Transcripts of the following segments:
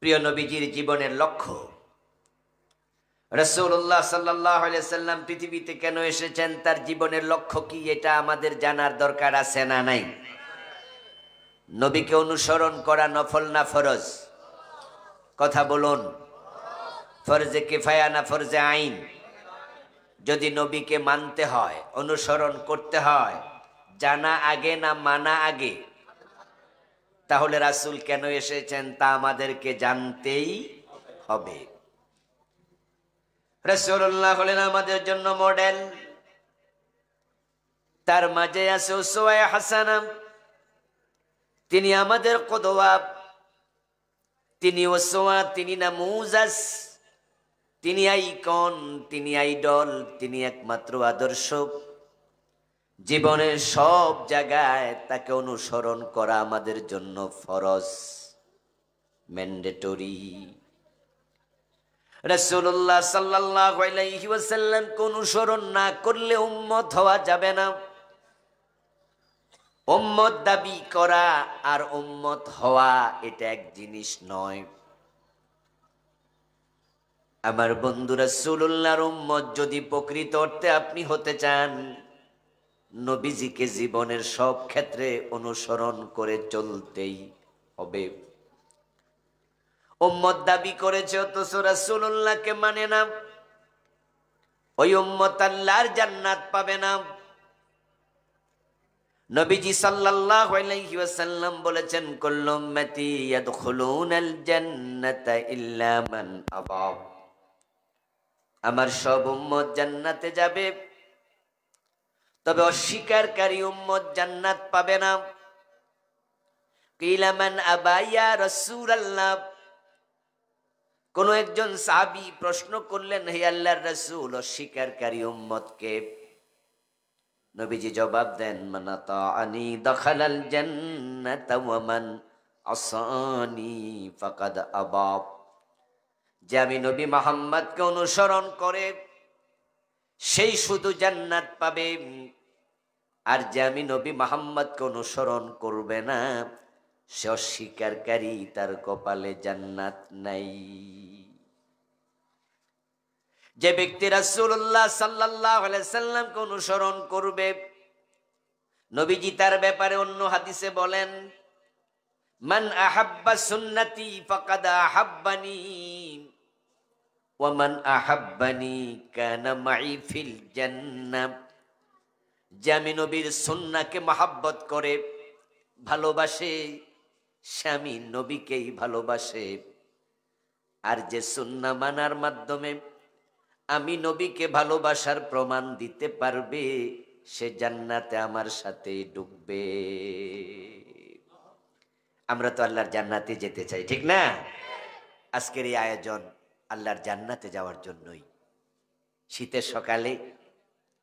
প্রিয় নবীজির জীবনের লক্ষ্য, রাসূলুল্লাহ সাল্লাল্লাহু আলাইহি সাল্লাম পৃথিবীতে কেন এসেছেন, তার জীবনের লক্ষ্য কি, এটা আমাদের জানার দরকার আছে না নাই? নবীকে অনুসরণ করা নফল না ফরজ? কথা বলুন, ফরজে কিফায়া না ফরজে আইন? যদি নবীকে মানতে হয়, অনুসরণ করতে হয়, জানা আগে না মানা আগে? তাহলে রাসূল কেন এসেছেন তা আমাদেরকে জানতেই হবে। রাসূলুল্লাহ হলেন আমাদের জন্য মডেল, তার মাঝে আছে উসওয়ায়ে হাসানা। তিনি আমাদের কদওয়া, তিনি উসওয়া, তিনি নামুজাজ, তিনি আইকন, তিনি আইডল, তিনি একমাত্র আদর্শ। জীবনের সব জায়গায় তাকে অনুসরণ করা আমাদের জন্য ফরজ, ম্যান্ডেটরি। রাসূলুল্লাহ সাল্লাল্লাহু আলাইহি ওয়াসাল্লামকে অনুসরণ না করলে উম্মত হওয়া যাবে না। উম্মত দাবি করা আর উম্মত হওয়া এটা এক জিনিস নয়। আমার বন্ধু, রাসূলুল্লাহর উম্মত যদি প্রকৃত অর্থে আপনি হতে চান, নবীজিকে জীবনের সব ক্ষেত্রে অনুসরণ করে চলতেই হবে। উম্মত দাবি করেছে অথচ রাসূলুল্লাহকে মানে না, ওই উম্মত আল্লাহর জান্নাত পাবে না। নবীজি সাল্লাল্লাহু আলাইহি ওয়াসাল্লাম বলেছেন, কুল্লু উম্মতি ইয়াদখুলুনাল জান্নাতা ইল্লা মান আবা। আমার সব উম্মত জান্নাতে যাবে, তবে অস্বীকারী উম্মত জান্নাত পাবে না। কিলা মান আবা ইয়া রাসূলুল্লাহ। কোন একজন সাহাবী প্রশ্ন করলেন, হে আল্লাহর রাসূল, অস্বীকারী উম্মতকে? নবীজি জবাব দেন, মান আতাআনি দাখালাল জান্নাতা ওয়া মান আসানি ফাকাদ আবা। যে আমি নবী মুহাম্মদকে অনুসরণ করে সেই শুধু জান্নাত পাবে, আর যে আমি নবী মুহাম্মদকে অনুসরণ করবে না, সে অস্বীকারী, তার কপালে জান্নাত নাই। যে ব্যক্তি রাসূলুল্লাহ সাল্লাল্লাহু আলাইহি সাল্লামকে অনুসরণ করবে, নবীজি তার ব্যাপারে অন্য হাদিসে বলেন, মান আহাব্বা সুন্নতি ফাকাদ আহাব্বানি ওয়া মান আহাব্বানি কানা মাই ফিল জান্নাহ। যে আমি নবীর সুন্নাহকে মহব্বত করে ভালোবাসে, সে আমি নবীকেই ভালোবাসে। আর যে সুন্নাহ মানার মাধ্যমে আমি নবীকে ভালোবাসার প্রমাণ দিতে পারবে, সে জান্নাতে আমার সাথে ঢুকবে। আমরা তো আল্লাহর জান্নাতে যেতে চাই, ঠিক না? আজকের এই আয়োজন আল্লাহর জান্নাতে যাওয়ার জন্যই। শীতের সকালে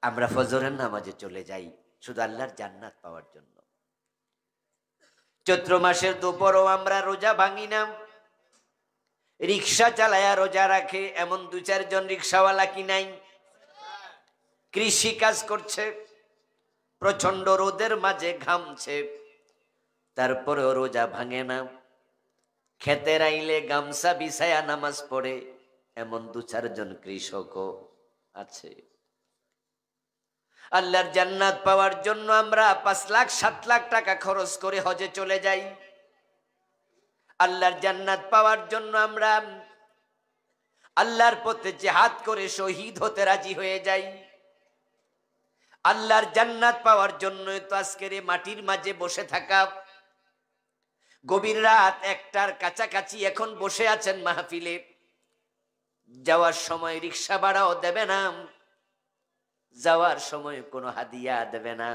আমরা ফজরের নামাজে চলে যাই শুধু আল্লাহর জান্নাত পাওয়ার জন্য। চৈত্র মাসের দুপুরও আমরা রোজা ভাঙি না। রিক্সা চালায়া রোজা রাখে এমন দু চারজন রিক্সাওয়ালা কি নাই? কৃষি কাজ করছে, প্রচন্ড রোদের মাঝে ঘামছে, তারপরেও রোজা ভাঙে না। খেতের আইলে গামছা বিছায়া নামাজ পড়ে এমন দু চারজন কৃষকও আছে। আল্লাহর জান্নাত পাওয়ার জন্য আমরা 5 লাখ 7 লাখ টাকা খরচ করে হজে চলে যাই। আল্লাহর জান্নাত পাওয়ার জন্য আমরা আল্লাহর পথে জিহাদ করে শহীদ হতে রাজি হয়ে যাই। আল্লাহর জান্নাত পাওয়ার জন্য তো আজকের এই মাটির মাঝে বসে থাকা, গভীর রাত 1টার কাছাকাছি এখন বসে আছেন মাহফিলে। যাওয়ার সময় রিক্সা ভাড়াও দেবে না, যাওয়ার সময় কোনো হাদিয়া দেবে না,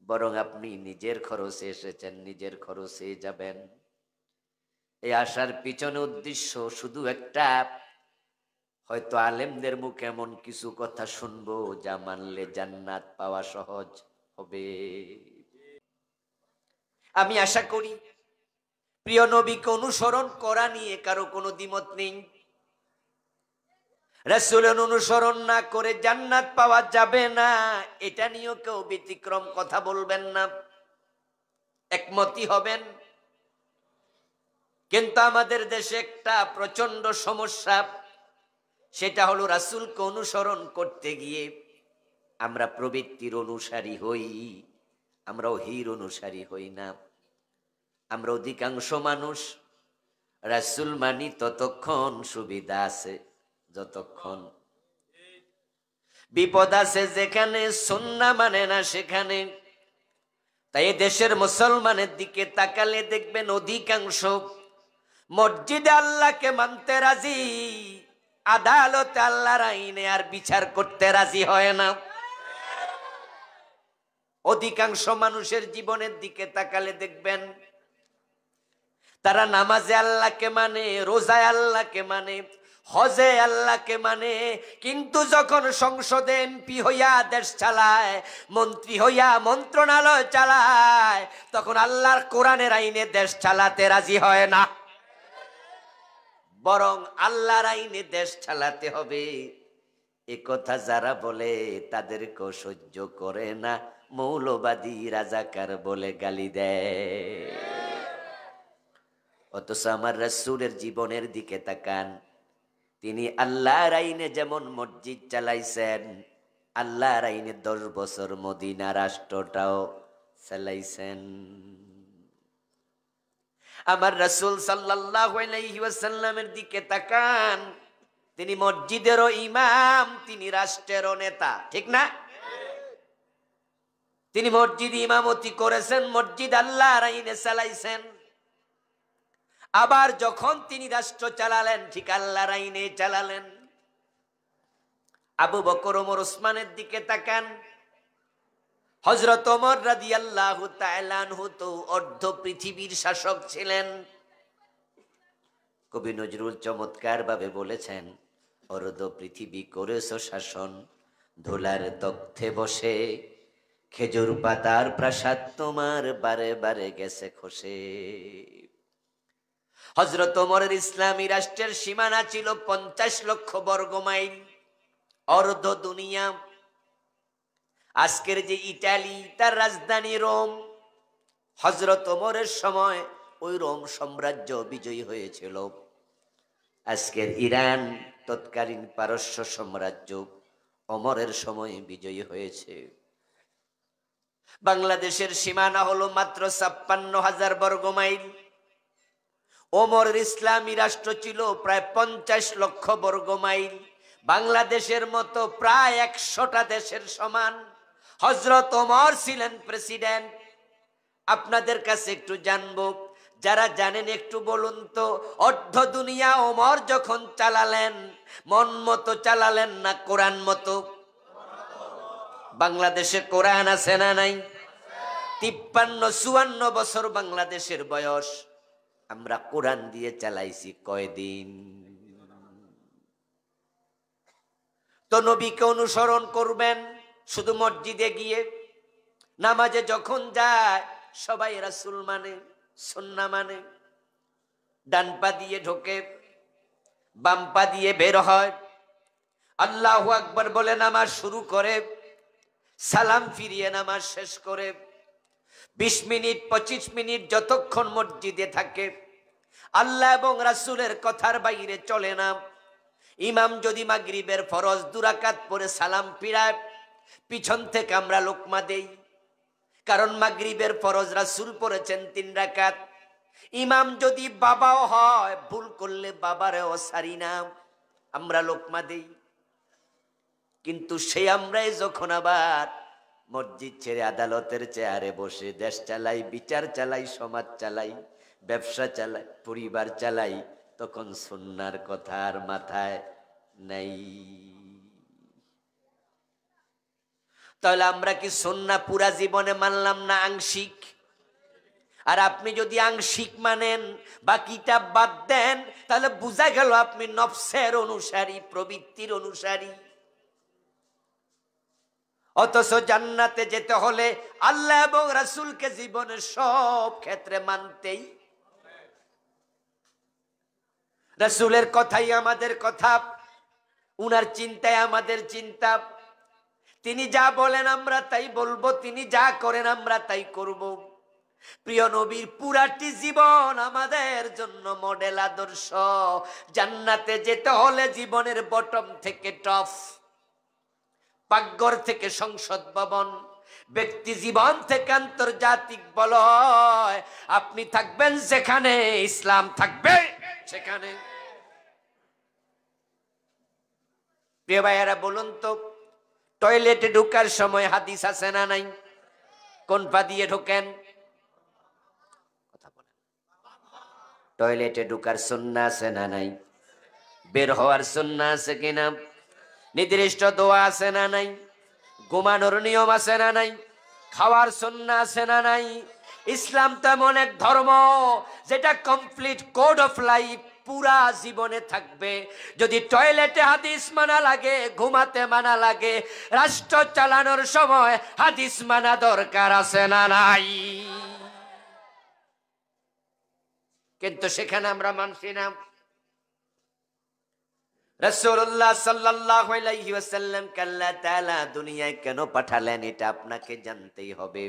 বরং আপনি নিজের খরচে এসেছেন, নিজের খরচে যাবেন। এই আসার পিছনে উদ্দেশ্য শুধু একটা, হয়তো আলেমদের মুখে এমন কিছু কথা শুনবো যা মানলে জান্নাত পাওয়া সহজ হবে। আমি আশা করি প্রিয় নবীকে অনুসরণ করা নিয়ে কারো কোনো দ্বিমত নেই। রাসূলের অনুসরণ না করে জান্নাত পাওয়া যাবে না, এটা নিয়েও কেউ ব্যতিক্রম কথা বলবেন না, একমতই হবেন। কিন্তু আমাদের দেশে একটা প্রচন্ড সমস্যা, সেটা হলো রাসূলকে অনুসরণ করতে গিয়ে আমরা প্রবৃত্তির অনুসারী হই, আমরা ওহীর অনুসারী হই না। আমরা অধিকাংশ মানুষ রাসূল মানি ততক্ষণ সুবিধা আছে যতক্ষণ, বিপদ আছে যেখানে, সুন্নাহ মানে না সেখানে। তাই দেশের মুসলমানের দিকে তাকালে দেখবেন অধিকাংশ মসজিদে আল্লাহকে মানতে রাজি, আদালতে আল্লাহর আইনে আর বিচার করতে রাজি হয় না। অধিকাংশ মানুষের জীবনের দিকে তাকালে দেখবেন তারা নামাজে আল্লাহকে মানে, রোজায় আল্লাহকে মানে, হজে আল্লাহকে মানে, কিন্তু যখন সংসদে এমপি হইয়া দেশ চালায়, মন্ত্রী হইয়া মন্ত্রণালয় চালায়, তখন আল্লাহর কোরআনের আইনে দেশ চালাতে রাজি হয় না। বরং আল্লাহর আইনে দেশ চালাতে হবে এ কথা যারা বলে তাদেরকেও সহ্য করে না, মৌলবাদী রাজাকার বলে গালি দেয়। অথচ আমার রাসূলের জীবনের দিকে তাকান, তিনি আল্লাহর আইনে যেমন মসজিদ চালাইছেন, আল্লাহর আইনে 10 বছর মদিনা রাষ্ট্রটাও চালাইছেন। আমার রাসূল সাল্লাল্লাহু আলাইহি ওয়াসাল্লামের দিকে তাকান, তিনি মসজিদেরও ইমাম, তিনি রাষ্ট্রেরও নেতা, ঠিক না? তিনি মসজিদ ইমামতি করেছেন, মসজিদ আল্লাহর আইনে চালাইছেন। আবার যখন তিনি রাষ্ট্র চালালেন ঠিক আল্লাহর আইনে চালালেন। আবু বকর, ওমর, ওসমানের দিকে তাকান, হযরত ওমর রাদিয়াল্লাহু তাআলা আনহু তো অর্ধ পৃথিবীর শাসক ছিলেন। কবি নজরুল চমৎকার ভাবে বলেছেন, অর্ধ পৃথিবী করেছো শাসন, ধুলার তখ্তে বসে, খেজুর পাতার প্রাসাদ তোমার বারে বারে গেছে খসে। হযরত ওমরের ইসলামী রাষ্ট্রের সীমানা ছিল 50 লক্ষ বর্গ মাইল, অর্ধ দুনিয়া। আজকের যে ইটালি, তার রাজধানী রোম। হযরত ওমরের সময় ওই রোম সাম্রাজ্য বিজয়ী হয়েছিল। আজকের ইরান, তৎকালীন পারস্য সাম্রাজ্য ওমরের সময় বিজয়ী হয়েছে। বাংলাদেশের সীমানা হলো মাত্র 56,000 বর্গ মাইল। ওমরের ইসলামী রাষ্ট্র ছিল প্রায় 50 লক্ষ বর্গ মাইল, বাংলাদেশের মতো প্রায় 100টা দেশের সমান। হযরত ওমর ছিলেন প্রেসিডেন্ট। আপনাদের কাছে একটু জানবো, যারা জানেন একটু বলুন তো, অর্ধ দুনিয়া ওমর যখন চালালেন, মন মতো চালালেন না কোরআন মতো? বাংলাদেশে কোরআন আছে না নাই? 53-54 বছর বাংলাদেশের বয়স, আমরা কোরআন দিয়ে চালাইছি কয়দিন? তো নবীকে অনুসরণ করবেন শুধু মসজিদে গিয়ে, নামাজে যখন যায় সবাই রাসূল মানে, সুন্নাহ মানে। ডান পা দিয়ে ঢোকে, বাম পা দিয়ে বের হয়, আল্লাহু আকবার বলে নামাজ শুরু করে, সালাম ফিরিয়ে নামাজ শেষ করে 20 মিনিট 25 মিনিট যতক্ষণ মসজিদে থাকে, আল্লাহ এবং রাসূলের কথার বাইরে চলে না। ইমাম যদি মাগরিবের ফরজ 2 রাকাত পড়ে সালাম ফিরায়, পিছন থেকে আমরা লোকমা দেই, কারণ মাগরিবের ফরজ রাসূল পড়েছেন 3 রাকাত। ইমাম যদি বাবাও হয়, ভুল করলে বাবারেও সারি না, আমরা লোকমা দেই। কিন্তু সেই আমরাই যখন আবার মসজিদ ছেড়ে আদালতের চেয়ারে বসে দেশ চালাই, বিচার চালাই, সমাজ চালাই, ব্যবসা চালাই, পরিবার চালাই, তখন সুন্নাহর কথা আর মাথায় নাই। তাহলে আমরা কি সুন্নাহ পুরা জীবনে মানলাম না আংশিক? আর আপনি যদি আংশিক মানেন বা কিতাব বাদ দেন, তাহলে বোঝা গেল আপনি নফসের অনুসারী, প্রবৃত্তির অনুসারী। অথচ জান্নাতে যেতে হলে আল্লাহ এবং রাসূলকে জীবনের সব ক্ষেত্রে মানতেই। রাসূলের কথাই আমাদের কথা, উনার চিন্তায় আমাদের চিন্তা। তিনি যা বলেন আমরা তাই বলবো, তিনি যা করেন আমরা তাই করব। প্রিয় নবীর পুরাটি জীবন আমাদের জন্য মডেল, আদর্শ। জান্নাতে যেতে হলে জীবনের বটম থেকে টপ, পাকঘর থেকে সংসদ ভবন, ব্যক্তি জীবন থেকে আন্তর্জাতিক বলয়। আপনি থাকবেন যেখানে, ইসলাম থাকবে সেখানে। প্রিয় ভাইয়েরা, বলুন তো, টয়লেটে ঢোকার সময় হাদিস আছে না নাই? কোন পা দিয়ে ঢোকেন? কথা বলেন। টয়লেটে ঢোকার সুন্নাহ আছে না নাই? বের হওয়ার সুন্নাহ আছে কিনা? নির্দিষ্ট দোয়া আছে না নাই? ঘুমানোর নিয়ম আছে না নাই? খাওয়ার সুন্নাহ আছে না নাই? ইসলাম তেমন এক ধর্ম যেটা কমপ্লিট কোড অফ লাইফ, পুরা জীবনে থাকবে। যদি টয়লেটে হাদিস মানা লাগে, ঘুমাতে মানা লাগে, রাষ্ট্র চালানোর সময় হাদিস মানা দরকার আছে না নাই? কিন্তু সেখানে আমরা মানছি না। রাসূলুল্লাহ সাল্লাল্লাহু আলাইহি ওয়াসাল্লাম আল্লাহ তাআলা দুনিয়ায় কেন পাঠালেন এটা আপনাকে জানতেই হবে।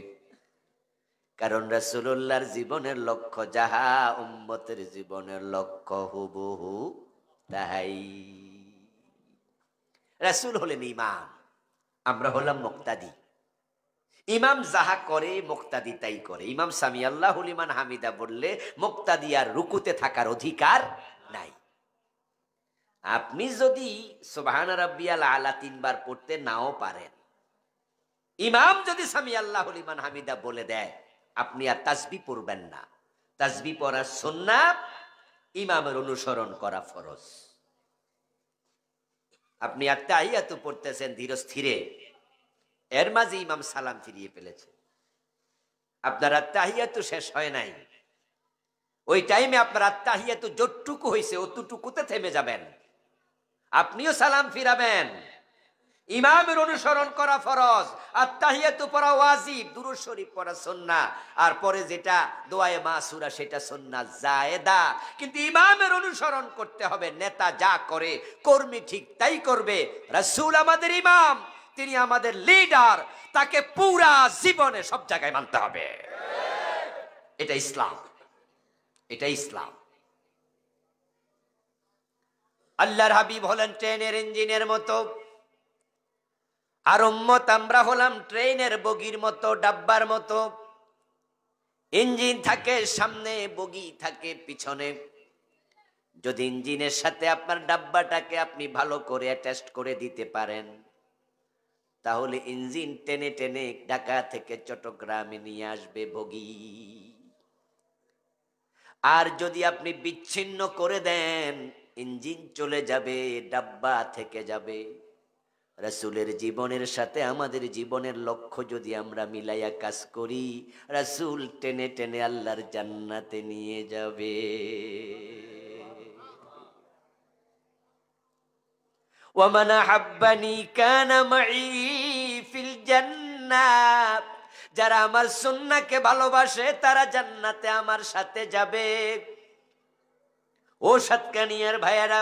কারণ রাসূলুল্লাহর জীবনের লক্ষ্য যাহা, উম্মতের জীবনের লক্ষ্য হুবহু তাই। রাসূল হলেন ইমাম, আমরা হলাম মুক্তাদি। ইমাম যাহা করে মুক্তাদি তাই করে। ইমাম সামি আল্লাহু লিমান হামিদা বললে মুক্তাদি আর রুকুতে থাকার অধিকার নাই। আপনি যদি সুবহান রাব্বিয়াল আলা 3 বার পড়তে নাও পারেন, ইমাম যদি সামি আল্লাহু লিমান হামিদা বলে দেয়, আপনি আর তাসবিহ পড়বেন না। তাসবিহ পড়ার সুন্নাহ, ইমামের অনুসরণ করা ফরজ। আপনি আত্তাহিয়াতু পড়তেছেন ধীর স্থিরে, এর মাঝে ইমাম সালাম ফিরিয়ে ফেলেছে, আপনার আত্তাহিয়াতু শেষ হয় নাই। ওই টাইমে আপনার আত্তাহিয়াতু যতটুকু হয়েছে অতটুকুতে থেমে যাবেন, আপনিও সালাম ফিরাবেন। ইমামের অনুসরণ করা ফরজ, আত্তাহিয়াতু পড়া ওয়াজিব, দুরূদ শরীফ পড়া সুন্নাহ, আর পরে যেটা দোয়ায়ে মাসুরা সেটা সুন্নাহ জায়েদা। কিন্তু ইমামের অনুসরণ করতে হবে। নেতা যা করে কর্মী ঠিক তাই করবে। রাসূল আমাদের ইমাম, তিনি আমাদের লিডার, তাকে পুরা জীবনে সব জায়গায় মানতে হবে। এটা ইসলাম, এটা ইসলাম। আল্লাহর হাবিব হলেন ট্রেনের ইঞ্জিনের মতো, আর উম্মত আমরা হলাম ট্রেনের বগির মতো, ডাব্বার মতো। ইঞ্জিন থাকে সামনে, বগি থাকে পিছনে। যদি ইঞ্জিনের সাথে আপনার ডাব্বাটাকে আপনি ভালো করে অ্যাটাচ করে দিতে পারেন, তাহলে ইঞ্জিন টেনে টেনে ঢাকা থেকে চট্টগ্রামে নিয়ে আসবে বগি। আর যদি আপনি বিচ্ছিন্ন করে দেন, ইঞ্জিন চলে যাবে, ডাব্বা থেকে যাবে। রাসূলের জীবনের সাথে আমাদের জীবনের লক্ষ্য যদি আমরা মিলাইয়া কাজ করি, রাসূল টেনে টেনে আল্লাহর জান্নাতে নিয়ে যাবে। ওয়ামান আহাব্বানি কানা মাই ফিল জান্নাহ, যারা আমার সুন্নাহকে ভালোবাসে তারা জান্নাতে আমার সাথে যাবে। ও সাতকানিয়ার ভাইয়েরা,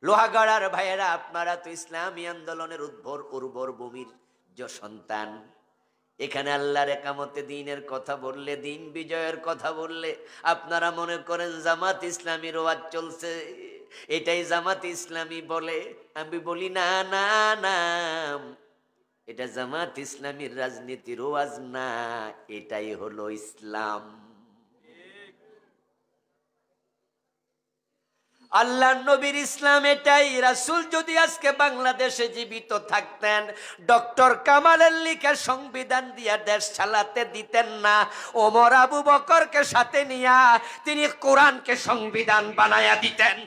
লোহাগড়ার ভাইয়েরা, আপনারা তো ইসলামী আন্দোলনের উর্বর ভূমির সন্তান। এখানে আল্লাহর একামতে দ্বীনের কথা বললে, দ্বীন বিজয়ের কথা বললে আপনারা মনে করেন জামাত ইসলামীর ওয়াজ চলছে, এটাই জামাত ইসলামী বলে। আমি বলি না না না, এটা জামাত ইসলামীর রাজনীতির ওয়াজ না, এটাই হলো ইসলাম। আল্লাহর নবীর ইসলাম এটাই। রাসূল যদি আজকে বাংলাদেশে জীবিত থাকতেন, ডক্টর কামালের লিখা সংবিধান দিয়া দেশ চালাতে দিতেন না। ওমর আবু বকরকে সাথে নিয়া তিনি কোরআনকে সংবিধান বানায়া দিতেন।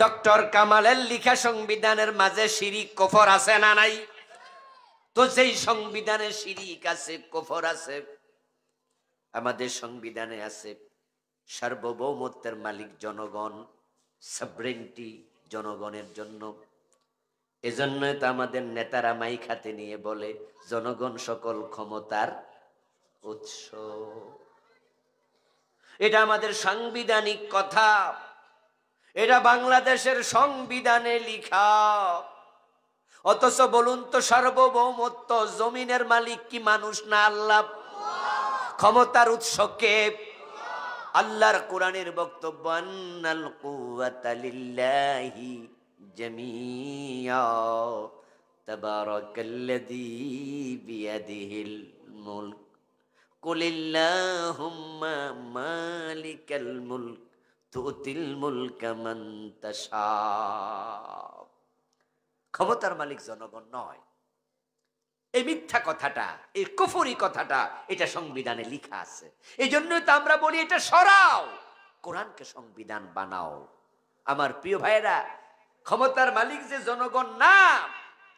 ডক্টর কামালের লিখা সংবিধানের মাঝে শিরিক কুফর আছে না নাই? তো যেই সংবিধানে শিরিক আছে, কুফর আছে, আমাদের সংবিধানে আছে সার্বভৌমত্বের মালিক জনগণ, সভরেন্টি জনগণের জন্য। এজন্যই তো আমাদের নেতারা মাইক হাতে নিয়ে বলে জনগণ সকল ক্ষমতার উৎস। এটা আমাদের সাংবিধানিক কথা, এটা বাংলাদেশের সংবিধানে লিখা। অথচ বলুন তো, সার্বভৌমত্ব জমিনের মালিক কি মানুষ না আল্লাহ? ক্ষমতার উৎস কে? আল্লাহর কোরআনের বক্তব্য, আন্নাল কুওয়াতা লিল্লাহি জামিয়া তাবারাকাল্লাযী বিয়াদিহিল মুলক কুলিল্লাহুম্মা মালিকাল মুলক তুতিল মুলকা মান তাশা। ক্ষমতার মালিক জনগণ নয়। এই মিথ্যা কথাটা, এই কুফরি কথাটা, এটা সংবিধানে লেখা আছে। এই জন্যই তো আমরা বলি এটা সরাও, কোরআনকে সংবিধান বানাও। আমার প্রিয় ভাইরা, ক্ষমতার মালিক যে জনগণ না,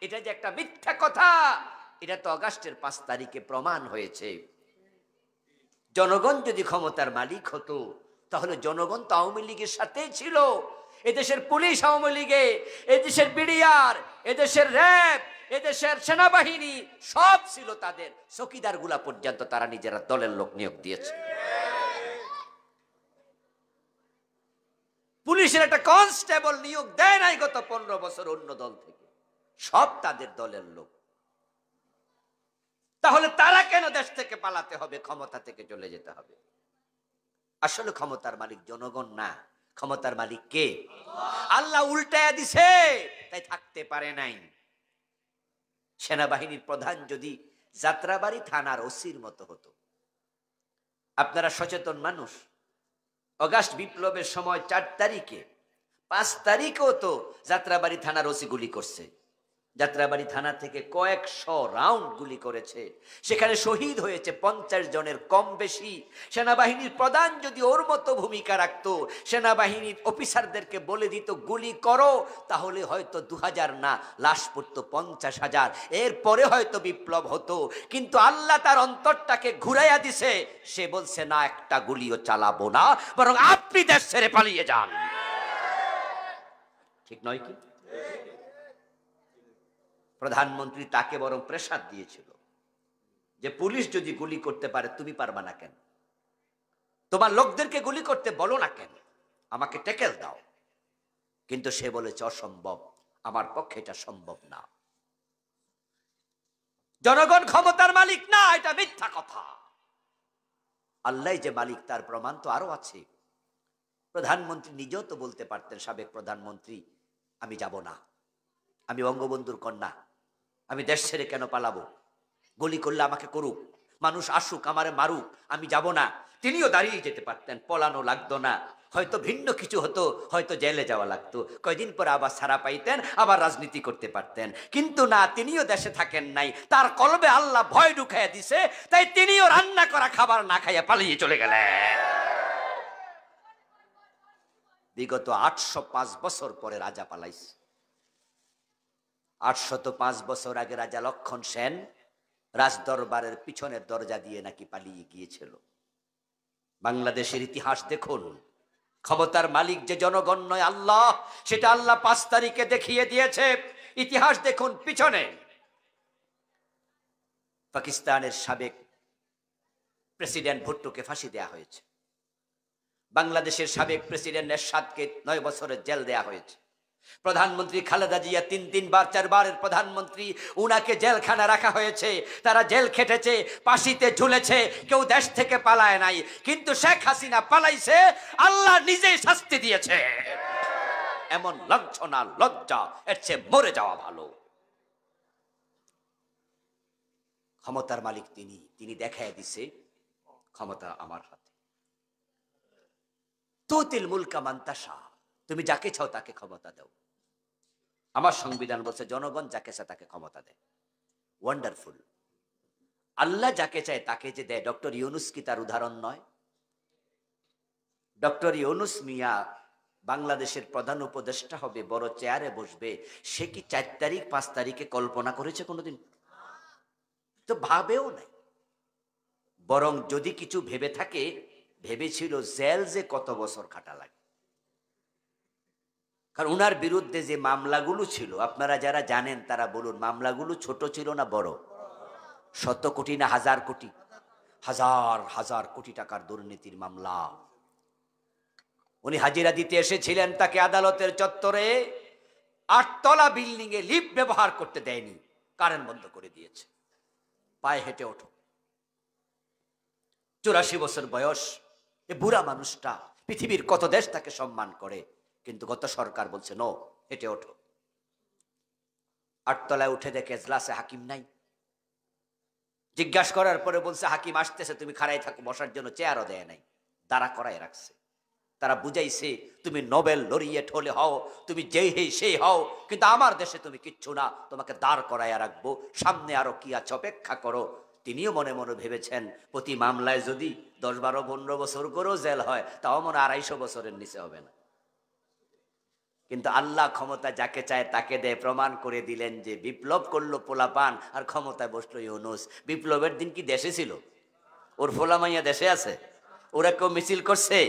এটা যে একটা মিথ্যা কথা, এটা তো আগস্টের 5 তারিখে প্রমাণ হয়েছে। জনগণ যদি ক্ষমতার মালিক হতো, তাহলে জনগণ তো আওয়ামী লীগের সাথেই ছিল। এদেশের পুলিশ আওয়ামী লীগে, এদেশের বিডিআর, এদেশের র্যাব, এদেশের সেনাবাহিনী সব ছিল তাদের। চৌকিদার গুলা পর্যন্ত তারা নিজেরা দলের লোক নিয়োগ দিয়েছে। পুলিশের একটা কনস্টেবল নিয়োগ দেয় নাই গত 15 বছর অন্য দল থেকে, সব তাদের দলের লোক। তাহলে তারা কেন দেশ থেকে পালাতে হবে, ক্ষমতা থেকে চলে যেতে হবে? আসলে ক্ষমতার মালিক জনগণ না, ক্ষমতার মালিক কে? আল্লাহ উল্টায়া দিছে, তাই থাকতে পারে নাই। সেনাবাহিনীর প্রধান যদি যাত্রাবাড়ি থানার ওসির মতো হতো। আপনারা সচেতন মানুষ, অগাস্ট বিপ্লবের সময় 4 তারিখে 5 তারিখেও তো যাত্রাবাড়ি থানার ওসি গুলি করছে। যাত্রাবাড়ি থানা থেকে কয়েকশো রাউন্ড গুলি করেছে, সেখানে শহীদ হয়েছে 50 জনের কম বেশি। সেনাবাহিনীর প্রধান যদি ওর মতো ভূমিকা রাখতো, সেনাবাহিনীর অফিসারদেরকে বলে দিত গুলি করো, তাহলে হয়তো 2000 না, লাশ পড়তো 50,000। এরপরে হয়তো বিপ্লব হতো। কিন্তু আল্লাহ তার অন্তরটাকে ঘুরাইয়া দিছে, সে বলছে না, একটা গুলিও চালাবো না, বরং আপনি দেশ ছেড়ে পালিয়ে যান। ঠিক নয় কি? প্রধানমন্ত্রী তাকে বরং প্রেসার দিয়েছিল যে পুলিশ যদি গুলি করতে পারে, তুমি পারবা না কেন? তোমার লোকদেরকে গুলি করতে বলো না কেন? আমাকে টেকেল দাও। কিন্তু সে বলেছে অসম্ভব, আমার পক্ষে এটা সম্ভব না। জনগণ ক্ষমতার মালিক না, এটা মিথ্যা কথা। আল্লাহ যে মালিক তার প্রমাণ তো আরো আছে। প্রধানমন্ত্রী নিজেও তো বলতে পারতেন, সাবেক প্রধানমন্ত্রী, আমি যাব না, আমি বঙ্গবন্ধুর কন্যা, আমি দেশ ছেড়ে কেন পালাবো? গুলি করলে আমাকে করুক, মানুষ আসুক, আমারে মারুক, আমি যাব না। তিনিও দাঁড়িয়ে যেতে পারতেন, পলানো লাগতো না। হয়তো ভিন্ন কিছু হতো, হয়তো জেলে যাওয়া লাগতো, কয়দিন পরে আবার ছাড়া পাইতেন, আবার রাজনীতি করতে পারতেন। কিন্তু না, তিনিও দেশে থাকেন নাই, তার কলবে আল্লাহ ভয় ঢুকাইয়া দিছে, তাই তিনিও রান্না করা খাবার না খাইয়া পালিয়ে চলে গেলেন। বিগত 805 বছর পরে রাজা পালাইছে। 805 বছর আগে রাজা লক্ষণ সেন রাজদরবারের পিছনের দরজা দিয়ে নাকি পালিয়ে গিয়েছিল। বাংলাদেশের ইতিহাস দেখুন, ক্ষমতার মালিক যে জনগণ নয় আল্লাহ, সেটা আল্লাহ 5 তারিখে দেখিয়ে দিয়েছে। ইতিহাস দেখুন পিছনে। পাকিস্তানের সাবেক প্রেসিডেন্ট ভুট্টোকে ফাঁসি দেয়া হয়েছে। বাংলাদেশের সাবেক প্রেসিডেন্ট এরশাদকে 9 বছরের জেল দেয়া হয়েছে। প্রধানমন্ত্রী খালেদা জিয়া 3 বার 4 বারের প্রধানমন্ত্রী, উনাকে জেলখানা রাখা হয়েছে। তারা জেল খেটেছে, ফাঁসিতে ঝুলেছে, কেউ দেশ থেকে পালায় নাই। কিন্তু শেখ হাসিনা পালাইছে, আল্লাহ নিজেই শাস্তি দিয়েছে। এমন লাঞ্ছনা, লজ্জা, এর চেয়ে মরে যাওয়া ভালো। ক্ষমতার মালিক তিনি দেখায় দিছে ক্ষমতা আমার হাতে। তুতিল মুলকা মান তাশা, তুমি যাকে চাও তাকে ক্ষমতা দাও। আমার সংবিধান বলছে জনগণ যাকে চায় তাকে ক্ষমতা দেয়। ওয়ান্ডারফুল। আল্লাহ যাকে চায় তাকে যে দেয়। ডক্টর ইউনুস কি তার উদাহরণ নয়? ডক্টর ইউনুস মিয়া বাংলাদেশের প্রধান উপদেষ্টা হবে, বড় চেয়ারে বসবে, সে কি 4 তারিখ 5 তারিখে কল্পনা করেছে কোনোদিন? তো ভাবেও নাই। বরং যদি কিছু ভেবে থাকে, ভেবেছিল জেল যে কত বছর খাটা লাগে। কারণ উনার বিরুদ্ধে যে মামলাগুলো ছিল, আপনারা যারা জানেন তারা বলুন, মামলাগুলো ছোট ছিল না বড়? 100 কোটি না 1000 কোটি? হাজার হাজার কোটি টাকার দুর্নীতির মামলা। উনি হাজিরা দিতে এসেছিলেন, তাকে আদালতের চত্বরে 8 তলা বিল্ডিং এ লিফট ব্যবহার করতে দেয়নি, কারেন্ট বন্ধ করে দিয়েছে। পায়ে হেঁটে ওঠো। 84 বছর বয়স, এ বুড়া মানুষটা, পৃথিবীর কত দেশ তাকে সম্মান করে, কিন্তু গত সরকার বলছে নো, হেঁটে ওঠো। 8 তলায় উঠে দেখে এজলাসে হাকিম নাই। জিজ্ঞাসা করার পরে বলছে হাকিম আসতেছে, তুমি খাড়াই থাকো, বসার জন্য চেয়ারও দেয় নাই, দাঁড়া করাই রাখছে। তারা বুঝাইছে তুমি নোবেল লরিয়েট হলে হও, তুমি যেই হেই সেই হও, কিন্তু আমার দেশে তুমি কিচ্ছু না, তোমাকে দাঁড় করাইয়া রাখবো, সামনে আরো কি আছে অপেক্ষা করো। তিনিও মনে মনে ভেবেছেন প্রতি মামলায় যদি 10, 12, 15 বছর করেও জেল হয়, তাও মনে 250 বছরের নিচে হবে না। কিন্তু আল্লাহ ক্ষমতা যাকে চায় তাকে দেয়। প্রমাণ করে দিলেন যে বিপ্লব করলো পোলাপান আর ক্ষমতায় বসলো ইউনূস। বিপ্লবের দিন কি দেশে ছিল? ওর ফোলামাইয়া দেশে আছে? ওরা কেউ মিছিল করছে?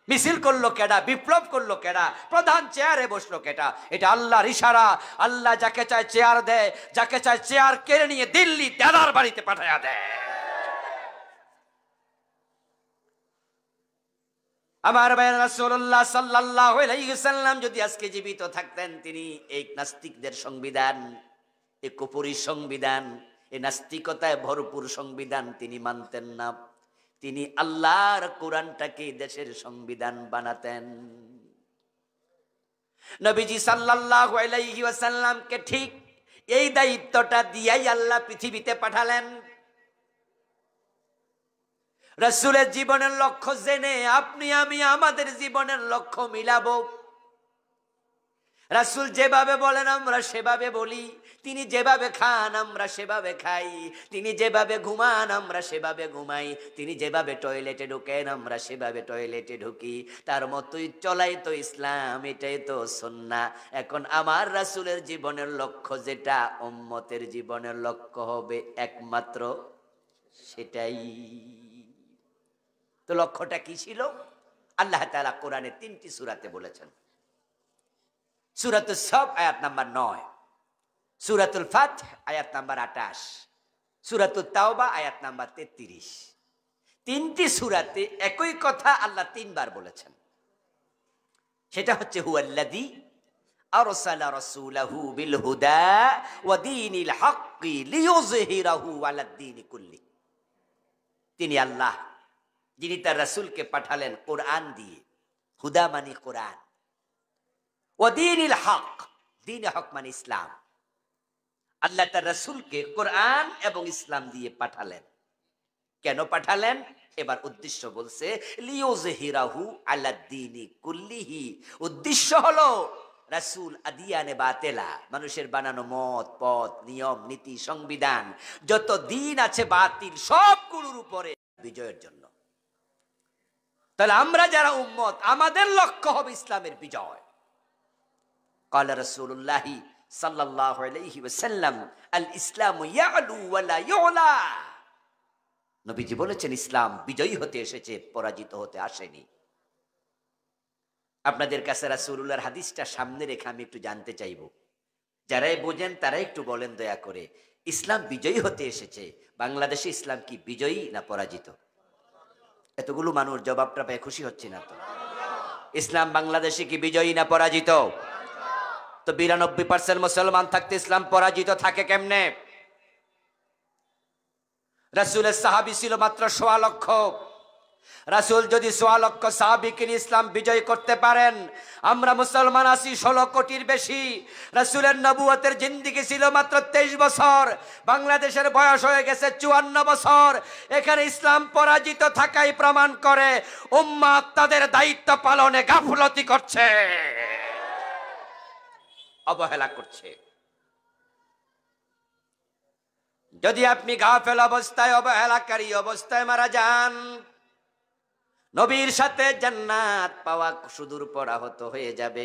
মিছিল করলো কেডা? বিপ্লব করলো কেডা? প্রধান চেয়ারে বসলো কেডা? এটা আল্লাহর ইশারা। আল্লাহ যাকে চায় চেয়ার দেয়, যাকে চায় চেয়ার কেড়ে নিয়ে দিল্লি দাদার বাড়িতে পাঠায়া দেয়। আমার ভাইয়ের রাসূলুল্লাহ সাল্লাল্লাহু আলাইহি ওয়াসাল্লাম যদি আজকে জীবিত থাকতেন, তিনি এই নাস্তিকদের সংবিধান, এই কুফরি সংবিধান, এই নাস্তিকতায় ভরপুর সংবিধান তিনি মানতেন না। তিনি আল্লাহর কোরআনটাকে দেশের সংবিধান বানাতেন। নবীজি সাল্লাল্লাহু আলাইহি ওয়াসাল্লামকে ঠিক এই দায়িত্বটা দিয়েই আল্লাহ পৃথিবীতে পাঠালেন। রাসূলের জীবনের লক্ষ্য জেনে আপনি আমি আমাদের জীবনের লক্ষ্য মিলাবো। রাসূল যেভাবে বলেন আমরা সেভাবে বলি, তিনি যেভাবে খান আমরা সেভাবে খাই, তিনি যেভাবে ঘুমান আমরা সেভাবে ঘুমাই, তিনি যেভাবে টয়লেটে ঢুকেন আমরা সেভাবে টয়লেটে ঢুকি। তার মতোই চলাই তো ইসলাম, এটাই তো সুন্নাহ। এখন আমার রাসূলের জীবনের লক্ষ্য যেটা উম্মতের জীবনের লক্ষ্য হবে একমাত্র সেটাই। তো লক্ষ্যটা কি ছিল? আল্লাহ তাআলা কোরআনে 3টি সূরাতে বলেছেন। সূরাতুস সাফ আয়াত নাম্বার 9, সূরাতুল ফাতহ আয়াত নাম্বার 28, সূরাতুত তাওবা আয়াত নাম্বার 33। 3টি সূরাতে একই কথা আল্লাহ 3 বার বলেছেন। সেটা হচ্ছে হুয়াল্লাযী আরসালা রাসূলাহু বিল হুদা ওয়া দীনিল হাক্কি লিইয়ুযহিরাহু আলাদ দীনি কুল্লি। তিনি আল্লাহ যিনি তার রাসূলকে পাঠালেন কোরআন দিয়ে। হুদা মানে কোরআন, ওয়া দীনিল হক, দ্বীন হক মানে ইসলাম। আল্লাহ তার রাসূলকে কোরআন এবং ইসলাম দিয়ে পাঠালেন। কেন পাঠালেন? এবার উদ্দেশ্য বলছে লিইয়ুযহিরাহু আলাদ দীনি কুল্লিহি। উদ্দেশ্য হলো রাসূল আদিয়ানে বাতেলা, মানুষের বানানো মত পথ নিয়ম নীতি সংবিধান যত দিন আছে বাতিল সবগুলোর উপরে বিজয়ের জন্য। তাহলে আমরা যারা উম্মত, আমাদের লক্ষ্য হবে ইসলামের বিজয়। قال رسول الله صلى الله عليه وسلم الاسلام يعلو ولا يعلى। নবীজি বলেছেন ইসলাম বিজয়ী হতে এসেছে, পরাজিত হতে আসেনি। আপনাদের কাছে রাসূলুল্লাহর হাদিসটা সামনে রেখে আমি একটু জানতে চাইব, যারাই বোঝেন তারা একটু বলেন দয়া করে, ইসলাম বিজয়ী হতে এসেছে, বাংলাদেশে ইসলাম কি বিজয়ী না পরাজিত? এতগুলো মানুষ জবাবটা পেয়ে খুশি হচ্ছে না তো? ইসলাম বাংলাদেশে কি বিজয়ী না পরাজিত? তো 92% মুসলমান থাকতে ইসলাম পরাজিত থাকে কেমনে? রাসূলের সাহাবী ছিল মাত্র 1.25 লক্ষ। রাসূল যদি 1.25 লক্ষ সাহাবীকে নিয়ে ইসলাম বিজয় করতে পারেন, আমরা মুসলমান আছি 16 কোটির বেশি। রাসূলের নবুয়তের জিন্দেগি ছিল মাত্র 23 বছর, বাংলাদেশের বয়স হয়ে গেছে 54 বছর। এখানে ইসলাম পরাজিত থাকাই প্রমাণ করে উম্মাত তাদের দায়িত্ব পালনে গাফলতি করছে, অবহেলা করছে। যদি আপনি গাফেল অবস্থায়, অবহেলাকারী অবস্থায় মারা যান, নবীর সাথে জান্নাত পাওয়া সুদূর পরাহত হয়ে যাবে।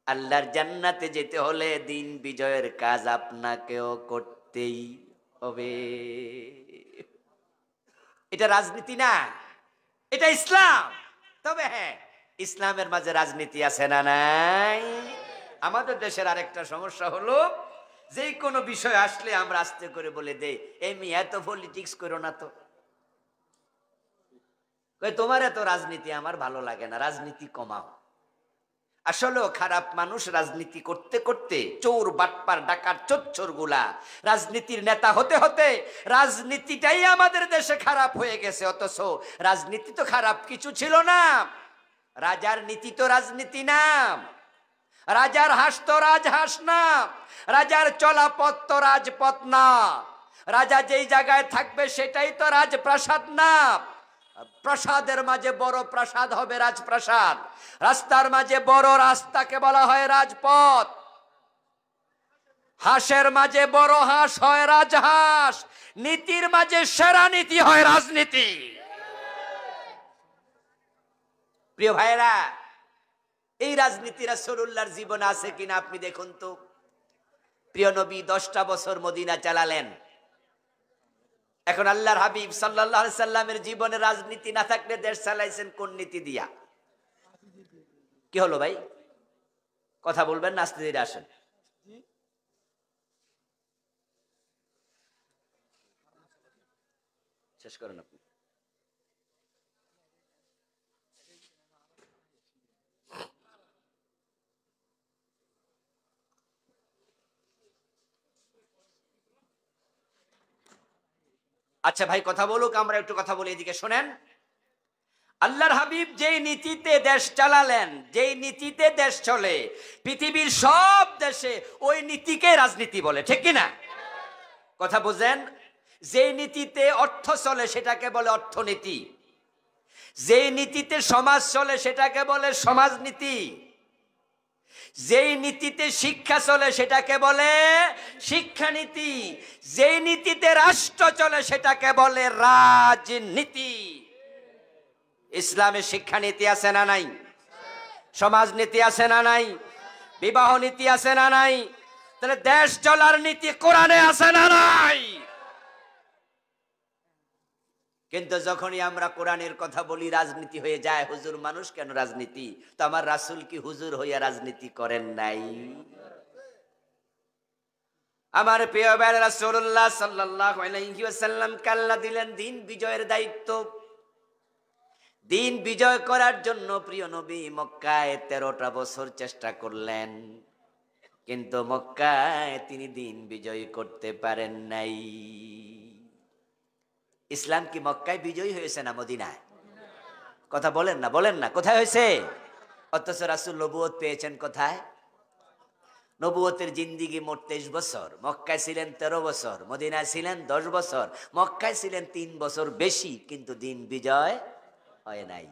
আল্লাহর জান্নাতে যেতে হলে দিন বিজয়ের কাজ আপনাকেও করতেই হবে। এটা রাজনীতি না, এটা ইসলাম। তবে হ্যাঁ, ইসলামের মাঝে রাজনীতি আছে না নাই? আমাদের দেশের আরেকটা সমস্যা হলো, যে কোনো বিষয় আসলে আমরা আস্তে করে বলে দেই, এমনি এত পলিটিক্স করো না তো, তোমার এত রাজনীতি আমার ভালো লাগে না, রাজনীতি কমাও। আসলেও খারাপ মানুষ রাজনীতি করতে করতে, চোর বাটপার ডাকাত চোচ্চোর গুলা রাজনীতির নেতা হতে হতে রাজনীতিটাই আমাদের দেশে খারাপ হয়ে গেছে। অথচ রাজনীতি তো খারাপ কিছু ছিল না। রাজার নীতি তো রাজনীতি না, রাজার হাঁস তো রাজহাঁস না, রাজার চলা পথ তো রাজপথ না, রাজা যেই জায়গায় থাকবে সেটাই তো রাজপ্রাসাদ না। প্রাসাদের মাঝে বড় প্রাসাদ হবে রাজপ্রাসাদ, রাস্তার মাঝে বড় রাস্তাকে বলা হয় রাজপথ, হাঁসের মাঝে বড় হাঁস হয় রাজহাঁস, নীতির মাঝে সেরা নীতি হয় রাজনীতি। প্রিয় ভাইরা, এই রাজনীতি রাসূলুল্লাহর জীবনে আছে কিনা আপনি দেখুন তো। প্রিয় নবী 10টা বছর মদিনা চালালেন। এখন আল্লাহর হাবিব সাল্লাল্লাহু আলাইহি সাল্লামের জীবনে রাজনীতি না থাকলে দেশ চালাইছেন কোন নীতি দিয়া? কি হলো ভাই, কথা বলবেন না, আস্তে ধীরে আসেন। শেষ করেন আপনি। আচ্ছা ভাই কথা বলুক, আমরা একটু কথা বলি, এদিকে শোনেন। আল্লাহর হাবিব যেই নীতিতে দেশ চালালেন, যেই নীতিতে দেশ চলে, পৃথিবীর সব দেশে ওই নীতিকে রাজনীতি বলে, ঠিক কিনা? কথা বুঝেন। যেই নীতিতে অর্থ চলে সেটাকে বলে অর্থনীতি, যেই নীতিতে সমাজ চলে সেটাকে বলে সমাজনীতি, যেই নীতিতে শিক্ষা চলে সেটাকে বলে শিক্ষানীতি, যেই নীতিতে রাষ্ট্র চলে সেটাকে বলে রাজনীতি। ইসলামে শিক্ষানীতি আছে না নাই? সমাজনীতি আছে না নাই? বিবাহ নীতি আছে না নাই? তাহলে দেশ চলার নীতি কোরআনে আছে না নাই? কিন্তু যখনই আমরা কোরআনের কথা বলি রাজনীতি হয়ে যায়। হুজুর মানুষ কেন রাজনীতি? তো আমার রাসূল কি হুজুর হইয়া রাজনীতি করেন নাই? আমার প্রিয় ভাই রাসূলুল্লাহ সাল্লাল্লাহু আলাইহি ওয়াসাল্লাম আল্লাহ দিলেন দিন বিজয়ের দায়িত্ব। দিন বিজয় করার জন্য প্রিয় নবী মক্কায় 13টা বছর চেষ্টা করলেন, কিন্তু মক্কায় তিনি দিন বিজয় করতে পারেন নাই। ইসলাম কি মক্কায় বিজয়ী হয়েছে না মদিনায়? কথা বলেন না, বলেন না, কোথায় হয়েছে? অথচ রাসূল নবুয়ত পেয়েছেন কোথায়? নবুয়তের জিন্দিগি মোট 23 বছর। মক্কায় ছিলেন 13 বছর, মদিনায় ছিলেন 10 বছর, মক্কায় ছিলেন 3 বছর বেশি, কিন্তু দিন বিজয় হয় নাই।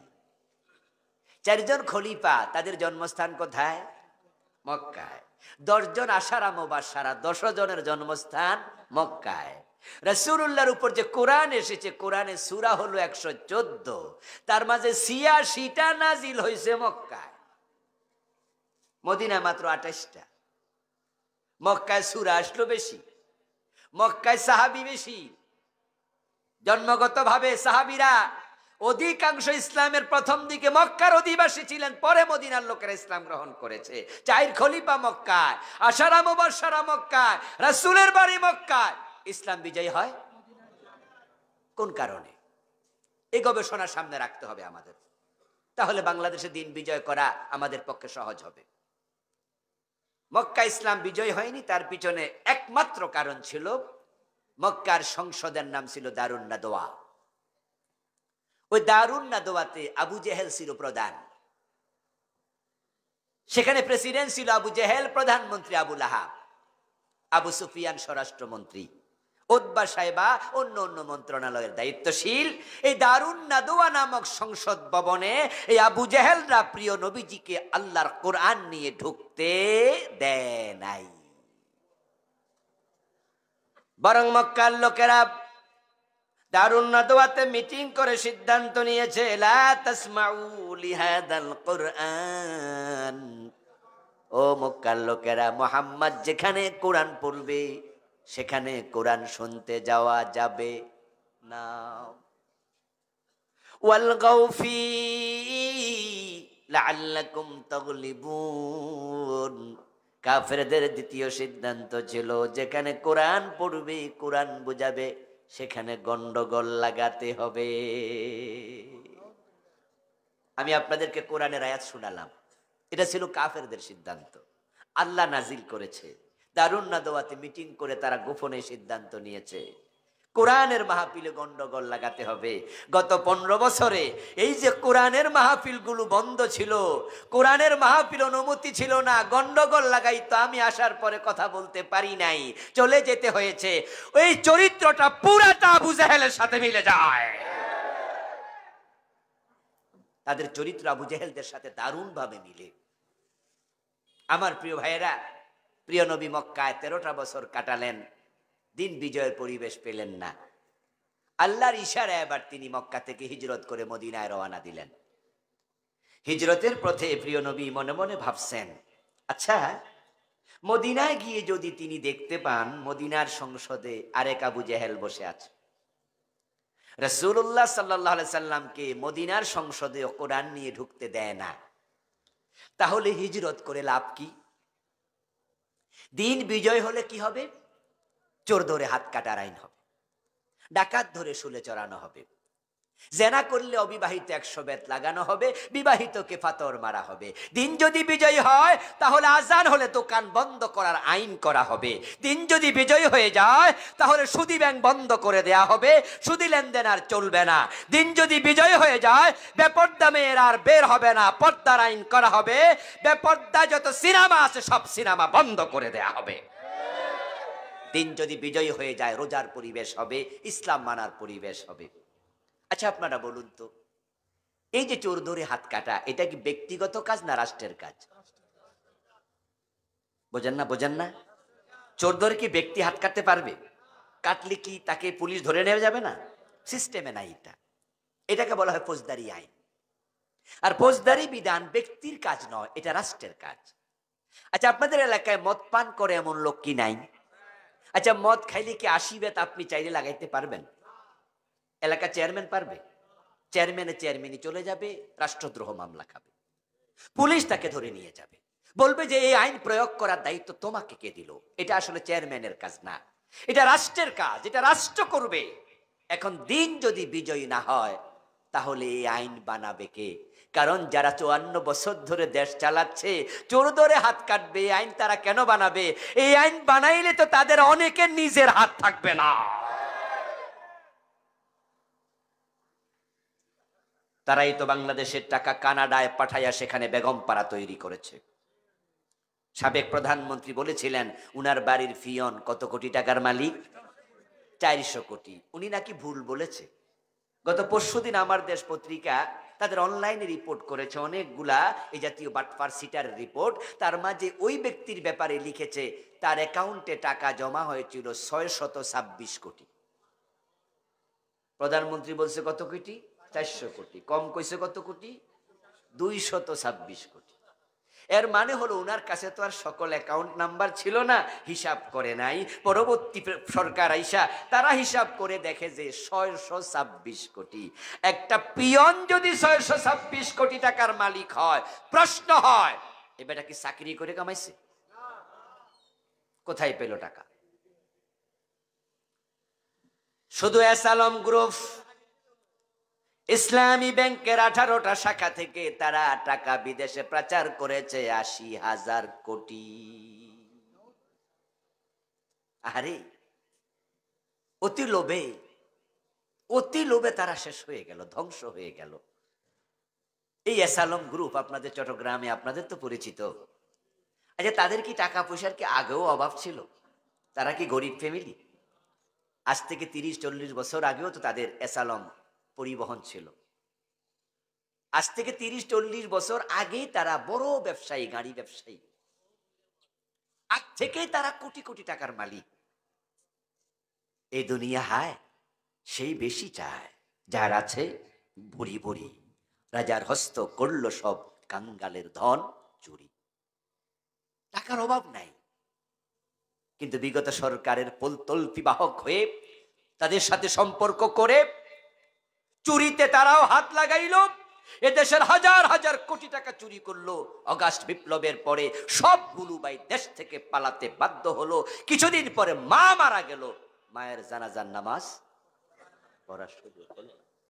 4 জন খলিফা, তাদের জন্মস্থান কোথায়? মক্কায়। 10 জন আশারা মুবাশশারা, 10 জনের জন্মস্থান মক্কায়। রাসূলুল্লাহর উপর যে কোরআন এসেছে, কোরআনে সূরা হলো 114, তার মাঝে 86টা নাজিল হয়েছে মক্কায়, মদিনা মাত্র 28টা। মক্কায় সূরা আসলো বেশি, মক্কায় সাহাবী বেশি। জন্মগত ভাবে সাহাবীরা অধিকাংশ ইসলামের প্রথম দিকে মক্কার অধিবাসী ছিলেন, পরে মদিনার লোকেরা ইসলাম গ্রহণ করেছে। 4 খলিফা মক্কায়, আশারা মুবাশশারা মক্কায়, রাসূলের বাড়ি মক্কায়। ইসলাম বিজয় হয় কোন কারণে? এই গবেষণা সামনে রাখতে হবে আমাদের, তাহলে বাংলাদেশে দিন বিজয় করা আমাদের পক্ষে সহজ হবে। মক্কা ইসলাম বিজয় হয়নি, তার পিছনে একমাত্র কারণ ছিল মক্কার সংসদের নাম ছিল দারুন নাদওয়া। ওই দারুন নাদওয়াতে আবু জেহেল ছিল প্রধান, সেখানে প্রেসিডেন্ট ছিল আবু জেহেল, প্রধানমন্ত্রী আবু লাহাব, আবু সুফিয়ান স্বরাষ্ট্রমন্ত্রী, উতবা সাহেবা অন্য অন্য মন্ত্রণালয়ের দায়িত্বশীল। এই দারুন নাদওয়া নামক সংসদ ভবনে এই আবু জেহেলরা প্রিয় নবীজিকে আল্লাহর কোরআন নিয়ে ঢুকতে দেয় নাই। বরং মক্কার লোকেরা দারুন নাদওয়াতে মিটিং করে সিদ্ধান্ত নিয়েছে, লা তাসমাউ লিহাদাল কোরআন, ও মক্কার লোকেরা, মুহাম্মদ যেখানে কোরআন পড়বে সেখানে কোরআন শুনতে যাওয়া যাবে না। ওয়ালগাউ ফি লাআল্লাকুম তাগলিবুন, কাফেরদের দ্বিতীয় সিদ্ধান্ত ছিল যেখানে কোরআন পড়বে, কোরআন বুঝাবে, সেখানে গন্ডগোল লাগাতে হবে। আমি আপনাদেরকে কোরআনের আয়াত শোনালাম, এটা ছিল কাফেরদের সিদ্ধান্ত। আল্লাহ নাজিল করেছে, দারুন নাদওয়াতে মিটিং করে তারা গোপনে সিদ্ধান্ত নিয়েছে কোরআনের মাহফিলে গন্ডগোল লাগাতে হবে। গত 15 বছরে এই যে কোরআনের মাহফিলগুলো বন্ধ ছিল, কোরআনের মাহফিল অনুমতি ছিল না, গন্ডগোল লাগাই তো আমি আসার পরে কথা বলতে পারি নাই, চলে যেতে হয়েছে। ওই চরিত্রটা পুরাটা আবু জেহেলের সাথে মিলে যায়। তাদের চরিত্র আবু জেহেলদের সাথে দারুণ ভাবে মিলে। আমার প্রিয় ভাইয়েরা, প্রিয় নবী মক্কায় 13টা বছর কাটালেন, দিন বিজয়ের পরিবেশ পেলেন না। আল্লাহর ইশারায় এবার তিনি মক্কা থেকে হিজরত করে মদিনায় রওনা দিলেন। হিজরতের পথে প্রিয় নবী মনে মনে ভাবছেন, আচ্ছা মদিনায় গিয়ে যদি তিনি দেখতে পান মদিনার সংসদে আরেক আবু জেহেল বসে আছে, রাসূলুল্লাহ সাল্লাল্লাহু আলাইহি সাল্লামকে মদিনার সংসদে কোরআন নিয়ে ঢুকতে দেয় না, তাহলে হিজরত করে লাভ কি? দিন বিজয় হলে কি হবে? চোর ধরে হাত কাটার আইন হবে, ডাকাত ধরে শুলে চড়ানো হবে, জেনা করলে অবিবাহিত 100 বেত লাগানো হবে, বিবাহিতকে ফাতর মারা হবে। দিন যদি বিজয় হয় তাহলে আজান হলে দোকান বন্ধ করার আইন করা হবে। দিন যদি বিজয় হয়ে যায় তাহলে সুদি ব্যাংক বন্ধ করে দেয়া হবে, সুদি লেনদেন আর চলবে না। দিন যদি বিজয় হয়ে যায় বেপর্দা মেয়ের আর বের হবে না, পর্দার আইন করা হবে। বেপর্দা যত সিনেমা আছে সব সিনেমা বন্ধ করে দেয়া হবে। দিন যদি বিজয় হয়ে যায় রোজার পরিবেশ হবে, ইসলাম মানার পরিবেশ হবে। আচ্ছা আপনারা বলুন তো, এই যে চোর ধরে হাত কাটা, এটা কি ব্যক্তিগত কাজ না রাষ্ট্রের কাজ? বোঝেন না? চোর ধরে কি ব্যক্তি হাত কাটতে পারবে? কাটলে কি তাকে পুলিশ ধরে নেওয়া যাবে না? সিস্টেমে নাই এটা। এটাকে বলা হয় ফৌজদারি আইন। আর ফৌজদারি বিধান ব্যক্তির কাজ নয়, এটা রাষ্ট্রের কাজ। আচ্ছা আপনাদের এলাকায় মদ পান করে এমন লোক কি নাই? আচ্ছা মদ খাইলে কি 80 বেত আপনি চাইলে লাগাইতে পারবেন? এলাকা চেয়ারম্যান পারবে? চেয়ারম্যানই চলে যাবে, রাষ্ট্রদ্রোহ মামলা খাবে, পুলিশ তাকে ধরে নিয়ে যাবে, বলবে যে এই আইন প্রয়োগ করার দায়িত্ব তোমাকে কে দিল? এটা আসলে চেয়ারম্যানের কাজ না, এটা রাষ্ট্রের কাজ, এটা রাষ্ট্র করবে। এখন দিন যদি বিজয়ী না হয় তাহলে এই আইন বানাবে কে? কারণ যারা 54 বছর ধরে দেশ চালাচ্ছে চোর ধরে হাত কাটবে, এই আইন তারা কেন বানাবে? এই আইন বানাইলে তো তাদের অনেকের নিজের হাত থাকবে না। তারাই তো বাংলাদেশের টাকা কানাডায় পাঠাইয়া সেখানে বেগমপাড়া তৈরি করেছে। সাবেক প্রধানমন্ত্রী বলেছিলেন উনার বাড়ির ফিয়ন কত কোটি টাকার মালিক? 400 কোটি। উনি নাকি ভুল বলেছে। গত পরশুদিন আমার দেশ পত্রিকা তাদের অনলাইনে রিপোর্ট করেছে অনেকগুলা এই জাতীয় বাটপার সিটার রিপোর্ট। তার মাঝে ওই ব্যক্তির ব্যাপারে লিখেছে তার অ্যাকাউন্টে টাকা জমা হয়েছিল 626 কোটি। প্রধানমন্ত্রী বলছে কত কোটি? 400 কোটি। কম কইছে কত কোটি? 226 কোটি। এর মানে হলো উনার কাছে তো আর সকল অ্যাকাউন্ট নাম্বার ছিল না, হিসাব করে নাই। পরবর্তী সরকার আইসা তারা হিসাব করে দেখে যে 626 কোটি। একটা পিয়ন যদি 626 কোটি টাকার মালিক হয়, প্রশ্ন হয় এবারটা কি চাকরি করে কামাইছে? কোথায় পেল টাকা? শুধু এস আলম গ্রুপ ইসলামী ব্যাংকের 18টা শাখা থেকে তারা টাকা বিদেশে পাচার করেছে 80,000 কোটি। আরে অতি লোভে তারা শেষ হয়ে গেল, ধ্বংস হয়ে গেল। এই এস আলম গ্রুপ আপনাদের চট্টগ্রামে আপনাদের তো পরিচিত। আচ্ছা তাদের কি টাকা পয়সার কি আগেও অভাব ছিল? তারা কি গরিব ফ্যামিলি? আজ থেকে 30-40 বছর আগেও তো তাদের এস আলম পরিবহন ছিল। আজ থেকে 30-40 বছর আগে তারা বড় ব্যবসায়ী, গাড়ি ব্যবসায়ী। আজ থেকে তারা কোটি কোটি টাকার মালিক। এই দুনিয়া হায় সেই বেশি চায় যার আছে ভরি ভরি। রাজার হস্ত করল সব কাঙ্গালের ধন চুরি। টাকার অভাব নাই, কিন্তু বিগত সরকারের তল্পি বাহক হয়ে তাদের সাথে সম্পর্ক করে চুরিতে তারাও হাত লাগাইল। এদেশের হাজার হাজার কোটি টাকা চুরি করলো। অগাস্ট বিপ্লবের পরে সবগুলো ভাই দেশ থেকে পালাতে বাধ্য হলো। কিছুদিন পরে মা মারা গেল, মায়ের জানাজার নামাজ পড়ার সুযোগ হলো।